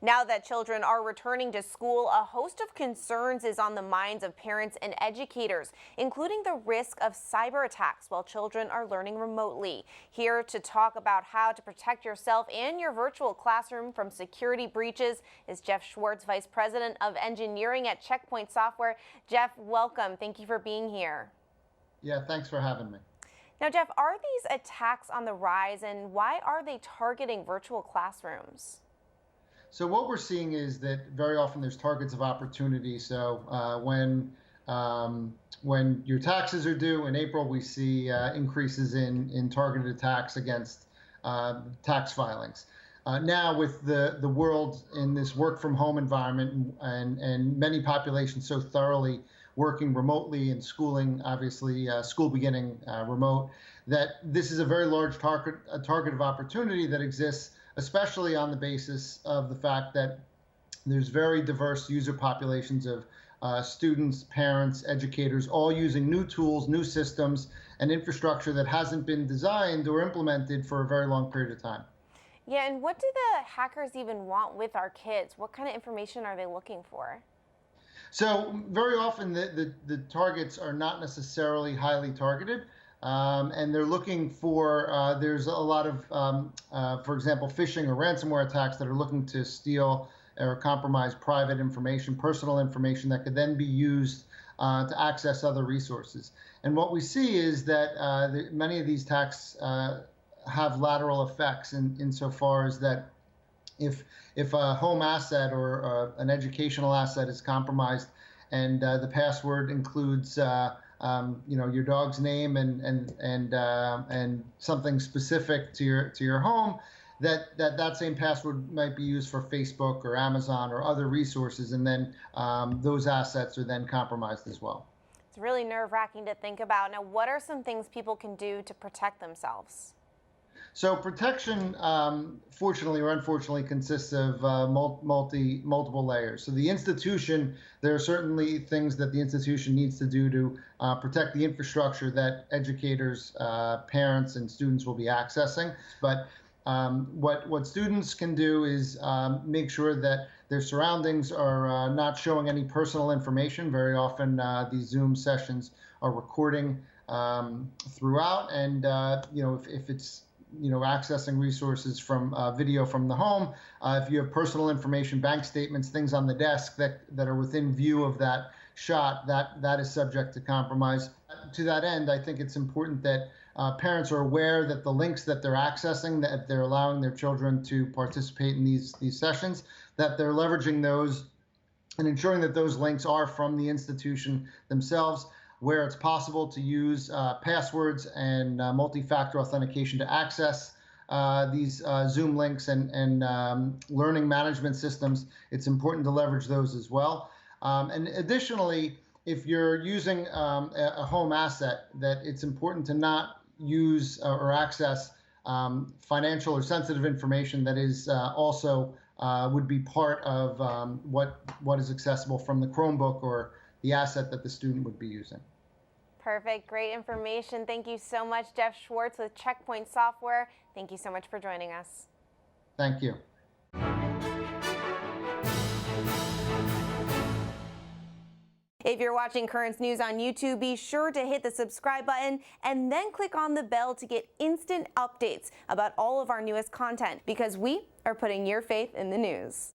Now that children are returning to school, a host of concerns is on the minds of parents and educators, including the risk of cyber attacks while children are learning remotely. Here to talk about how to protect yourself and your virtual classroom from security breaches is Jeff Schwartz, Vice President of Engineering at Checkpoint Software. Jeff, welcome. Thank you for being here. Yeah, thanks for having me. Now, Jeff, are these attacks on the rise, and why are they targeting virtual classrooms? So what we're seeing is that very often there's targets of opportunity. So when your taxes are due in April, we see increases in targeted attacks against tax filings. Now with the world in this work from home environment and many populations so thoroughly working remotely and schooling, obviously school beginning remote, that this is a very large target of opportunity that exists, especially on the basis of the fact that there's very diverse user populations of students, parents, educators, all using new tools, new systems, and infrastructure that hasn't been designed or implemented for a very long period of time. Yeah, and what do the hackers even want with our kids? What kind of information are they looking for? So very often the targets are not necessarily highly targeted. And they're looking for, there's a lot of, for example, phishing or ransomware attacks that are looking to steal or compromise private information, personal information that could then be used to access other resources. And what we see is that many of these attacks have lateral effects insofar as that if a home asset or an educational asset is compromised and the password includes your dog's name and something specific to your home, that same password might be used for Facebook or Amazon or other resources, and then those assets are then compromised as well. It's really nerve-wracking to think about. Now, what are some things people can do to protect themselves? So protection, fortunately or unfortunately, consists of multiple layers. So the institution, there are certainly things that the institution needs to do to protect the infrastructure that educators, parents, and students will be accessing. But what students can do is make sure that their surroundings are not showing any personal information. Very often, these Zoom sessions are recording throughout, and if it's accessing resources from video from the home. If you have personal information, bank statements, things on the desk that are within view of that shot, that is subject to compromise. To that end, I think it's important that parents are aware that the links that they're accessing, that they're allowing their children to participate in these sessions, that they're leveraging those and ensuring that those links are from the institution themselves, where it's possible to use passwords and multi-factor authentication to access these Zoom links and learning management systems. It's important to leverage those as well. And additionally, if you're using a home asset, that it's important to not use or access financial or sensitive information that is also would be part of what is accessible from the Chromebook or the asset that the student would be using. Perfect. Great information. Thank you so much, Jeff Schwartz with Checkpoint Software. Thank you so much for joining us. Thank you. If you're watching Currents News on YouTube, be sure to hit the subscribe button and then click on the bell to get instant updates about all of our newest content, because we are putting your faith in the news.